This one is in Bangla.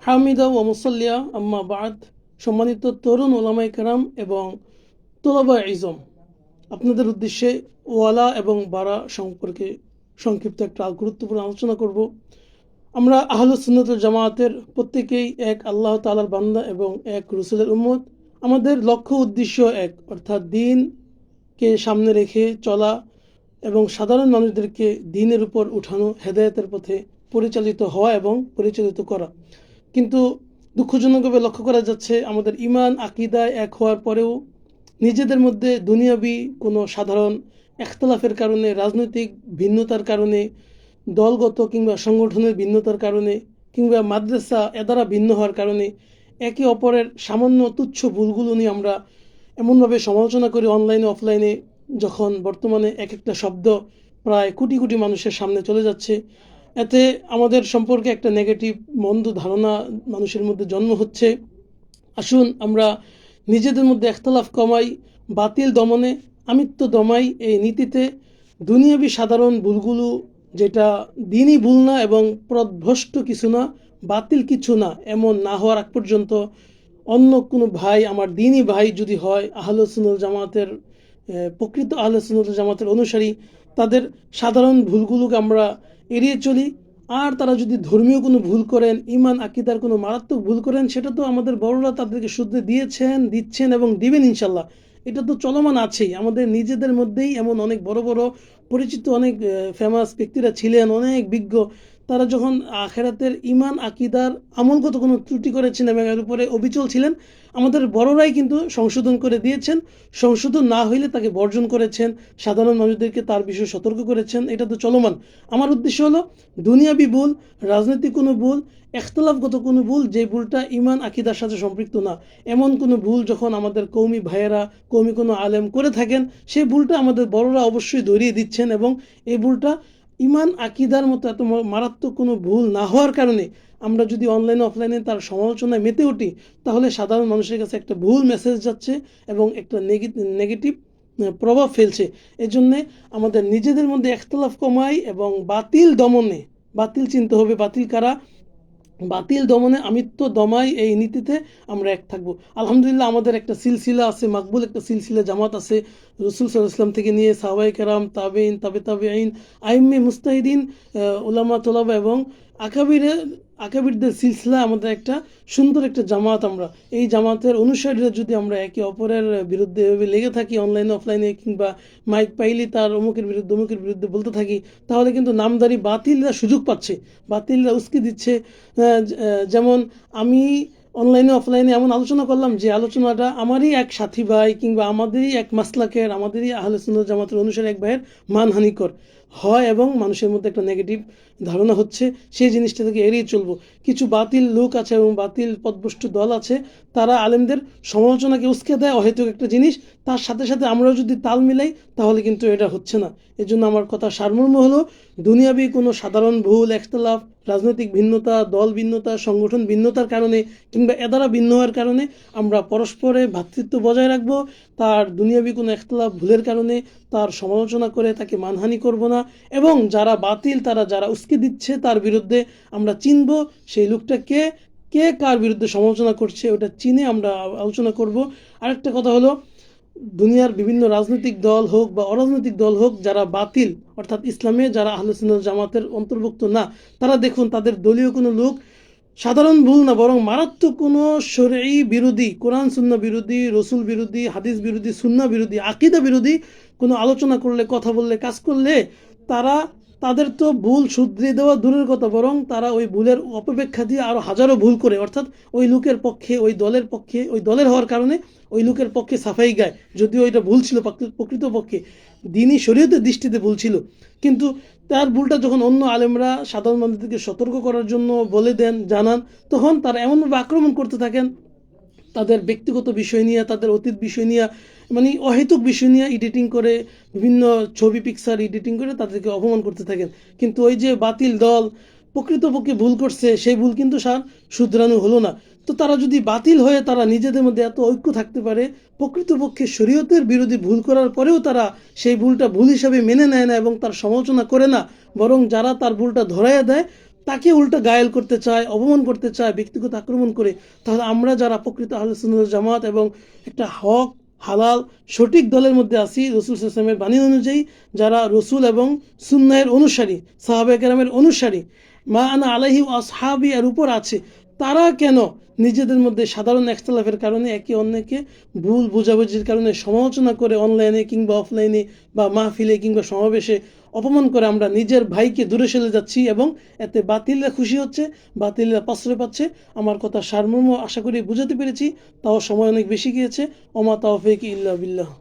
হামিদা ও মুসাল্লিয়া আম্মা বাদ। সম্মানিত তরুণ ওলামাই কেরাম এবং তোলাবা ইজম, আপনাদের উদ্দেশ্যে ওয়ালা এবং বারা সম্পর্কে সংক্ষিপ্ত একটা গুরুত্বপূর্ণ আলোচনা করব। আমরা আহলুস সুন্নাতুল জামায়াতের প্রত্যেকেই এক আল্লাহ তাআলার বান্দা এবং এক রসুলের উম্মত। আমাদের লক্ষ্য উদ্দেশ্য এক, অর্থাৎ দিনকে সামনে রেখে চলা এবং সাধারণ মানুষদেরকে দিনের উপর উঠানো, হেদায়েতের পথে পরিচালিত হওয়া এবং পরিচালিত করা। কিন্তু দুঃখজনকভাবে লক্ষ্য করা যাচ্ছে আমাদের ইমান আকিদায় এক হওয়ার পরেও নিজেদের মধ্যে দুনিয়াবি কোনো সাধারণ এখতলাফের কারণে, রাজনৈতিক ভিন্নতার কারণে, দলগত কিংবা সংগঠনের ভিন্নতার কারণে, কিংবা মাদ্রাসা দ্বারা ভিন্ন হওয়ার কারণে একে অপরের সামান্য তুচ্ছ ভুলগুলো নিয়ে আমরা এমনভাবে সমালোচনা করি অনলাইনে অফলাইনে, যখন বর্তমানে এক একটা শব্দ প্রায় কোটি কোটি মানুষের সামনে চলে যাচ্ছে। এতে আমাদের সম্পর্কে একটা নেগেটিভ মন্দ ধারণা মানুষের মধ্যে জন্ম হচ্ছে। আসুন আমরা নিজেদের মধ্যে এখতলাফ কমাই, বাতিল দমনে আমিত্ব দমাই, এই নীতিতে দুনিয়াবি সাধারণ ভুলগুলো, যেটা দিনই ভুল না এবং প্রদভষ্ট কিছু না, বাতিল কিছু না, এমন না হওয়ার আগ পর্যন্ত অন্য কোনো ভাই, আমার দিনই ভাই যদি হয়, আহলে সুন্নাত জামাতের প্রকৃত আহলে সুন্নাত জামাতের অনুসারী, তাদের সাধারণ ভুলগুলোকে আমরা এড়িয়ে চলি। আর তারা যদি ধর্মীয় কোনো ভুল করেন, ইমান আকিদার কোনো মারাত্মক ভুল করেন, সেটা তো আমাদের বড়রা তাদেরকে শুধরে দিয়েছেন, দিচ্ছেন এবং দিবেন ইনশাল্লাহ। এটা তো চলমান আছেই। আমাদের নিজেদের মধ্যেই এমন অনেক বড় বড় পরিচিত অনেক ফেমাস ব্যক্তিরা ছিলেন, অনেক বিজ্ঞ। তারা যখন আখেরাতের ইমান আকিদার আমলগত কোনো ত্রুটি করেছেন এবং এর উপরে অবিচল ছিলেন, আমাদের বড়রাই কিন্তু সংশোধন করে দিয়েছেন। সংশোধন না হইলে তাকে বর্জন করেছেন, সাধারণ মানুষদেরকে তার বিষয়ে সতর্ক করেছেন। এটা তো চলমান। আমার উদ্দেশ্য হলো দুনিয়াবি ভুল, রাজনৈতিক কোনো ভুল, এখতলাফগত কোনো ভুল, যে ভুলটা ইমান আকিদার সাথে সম্পৃক্ত না, এমন কোনো ভুল যখন আমাদের কৌমি ভাইয়েরা, কৌমি কোনো আলেম করে থাকেন, সেই ভুলটা আমাদের বড়রা অবশ্যই ধরিয়ে দিচ্ছেন। এবং এই ভুলটা ইমান আকিদার মতো এত মারাত্মক কোনো ভুল না হওয়ার কারণে আমরা যদি অনলাইনে অফলাইনে তার সমালোচনায় মেতে উঠি, তাহলে সাধারণ মানুষের কাছে একটা ভুল মেসেজ যাচ্ছে এবং একটা নেগেটিভ প্রভাব ফেলছে। এজন্যে আমাদের নিজেদের মধ্যে এখতলাফ কমাই এবং বাতিল দমনে, বাতিল চিনতে হবে বাতিল কারা, বাতিল দমনে আমিত্ব দমাই, এই নীতিতে আমরা এক থাকবো। আলহামদুলিল্লাহ আমাদের একটা সিলসিলা আছে, মাকবুল একটা সিলসিলা জামাত আছে। রসুল সাল্লাল্লাহু আলাইহি ওয়াসাল্লাম থেকে নিয়ে সাহাবায়ে কেরাম, তাবেঈন, তাবেঈন, আইম্মে মুজতাহিদিন, উলামা তোলাবা এবং আকাবিরদের সিলসিলা আমাদের একটা সুন্দর একটা জামাত। আমরা এই জামাতের অনুসারীরা যদি আমরা একে অপরের বিরুদ্ধে এভাবে লেগে থাকি অনলাইনে অফলাইনে, কিংবা মাইক পাইলে তার অমুকের বিরুদ্ধে বলতে থাকি, তাহলে কিন্তু নামদারি বাতিলরা সুযোগ পাচ্ছে, বাতিলরা উস্কে দিচ্ছে। যেমন আমি অনলাইনে অফলাইনে এমন আলোচনা করলাম যে আলোচনাটা আমারই এক সাথী ভাই কিংবা আমাদেরই এক মাসলাকের, আমাদেরই আহলে সুন্নাত জামাতের অনুসারী এক ভাইয়ের মানহানিকর হয় এবং মানুষের মধ্যে একটা নেগেটিভ ধারণা হচ্ছে, সেই জিনিসটা থেকে এড়িয়ে চলবো। কিছু বাতিল লোক আছে এবং বাতিল পথভ্রষ্ট দল আছে, তারা আলেমদের সমালোচনাকে উস্কে দেয়, অহেতুক একটা জিনিস। তার সাথে সাথে আমরাও যদি তাল মিলাই, তাহলে কিন্তু এটা হচ্ছে না। এজন্য আমার কথা সারমর্ম হলো, দুনিয়াবি কোনো সাধারণ ভুল, একতলাফ, রাজনৈতিক ভিন্নতা, দল ভিন্নতা, সংগঠন ভিন্নতার কারণে কিংবা দ্বারা ভিন্ন হওয়ার কারণে আমরা পরস্পরে ভ্রাতৃত্ব বজায় রাখবো। তার দুনিয়াবি কোনো একতলাফ ভুলের কারণে তার সমালোচনা করে তাকে মানহানি করব না। এবং যারা বাতিল, তারা যারা উস্কে দিচ্ছে, তার বিরুদ্ধে আমরা চিনব সেই লোকটা কে, কে কার বিরুদ্ধে সমালোচনা করছে, ওটা চিনে আমরা আলোচনা করব। আরেকটা কথা হলো, দুনিয়ার বিভিন্ন রাজনৈতিক দল হোক বা অরাজনৈতিক দল হোক, যারা বাতিল অর্থাৎ ইসলামে যারা আহলে সুন্নাত জামাতের অন্তর্ভুক্ত না, তারা দেখুন তাদের দলীয় কোনো লোক সাধারণ ভুল না, বরং মারাত্মক কোনো শরঈ বিরোধী, কোরআন সুন্নাহ বিরোধী, রসুল বিরোধী, হাদিস বিরোধী, সুন্নাহ বিরোধী, আকীদা বিরোধী কোনো আলোচনা করলে, কথা বললে, কাজ করলে, তারা তাদের তো ভুল শুধরে দেওয়া দূরের কথা, বরং তারা ওই ভুলের অপব্যাখ্যা দিয়ে আরও হাজারো ভুল করে, অর্থাৎ ওই লোকের পক্ষে, ওই দলের পক্ষে, ওই দলের হওয়ার কারণে ওই লোকের পক্ষে সাফাই গায়, যদিও এটা ভুল ছিল, প্রকৃতপক্ষে দিনই শরীয়তের দৃষ্টিতে ভুল ছিল। কিন্তু তার ভুলটা যখন অন্য আলেমরা সাধারণ মানুষদেরকে সতর্ক করার জন্য বলে দেন, জানান, তখন তারা এমনভাবে আক্রমণ করতে থাকেন, তাদের ব্যক্তিগত বিষয় নিয়ে, তাদের অতীত বিষয় নিয়ে, মানে অহেতুক বিষয় নিয়ে এডিটিং করে, বিভিন্ন ছবি পিকচার এডিটিং করে তাদেরকে অপমান করতে থাকেন। কিন্তু ওই যে বাতিল দল প্রকৃতপক্ষে ভুল করছে, সেই ভুল কিন্তু শুধরানো হলো না। তো তারা যদি বাতিল হয়ে তারা নিজেদের মধ্যে এত ঐক্য থাকতে পারে, প্রকৃতপক্ষে শরীয়তের বিরোধী ভুল করার পরেও তারা সেই ভুলটা ভুল হিসাবে মেনে নেয় না এবং তার সমালোচনা করে না, বরং যারা তার ভুলটা ধরাইয়া দেয় তাকে উল্টো ঘায়েল করতে চায়, অপমান করতে চায়, ব্যক্তিগত আক্রমণ করে, তাহলে আমরা যারা প্রকৃত আহলে সুন্নাত ওয়াল জামাত এবং একটা হক, হালাল, সঠিক দলের মধ্যে আছি, রসুল সাল্লাল্লাহু আলাইহি ওয়াসাল্লামের বাণী অনুযায়ী, যারা রসুল এবং সুন্নাহের অনুসারী, সাহাবায়ে কেরামের অনুসারী, মা আনা আলাইহি ওয়া আসহাবি এর উপর আছে, তারা কেন নিজেদের মধ্যে সাধারণ ইখতিলাফের কারণে একে অন্যকে ভুল বোঝাবুঝির কারণে সমালোচনা করে অনলাইনে কিংবা অফলাইনে বা মাহফিলে কিংবা সমাবেশে অপমান করে আমরা নিজের ভাইকে দূরে সরে যাচ্ছি এবং এতে বাতিলরা খুশি হচ্ছে, বাতিলরা প্রশ্রয় পাচ্ছে। আমার কথা সারমর্ম আশা করি বুঝাতে পেরেছি, তাও সময় অনেক বেশি গিয়েছে। ওমা তাওফিক ইল্লা বিল্লাহ।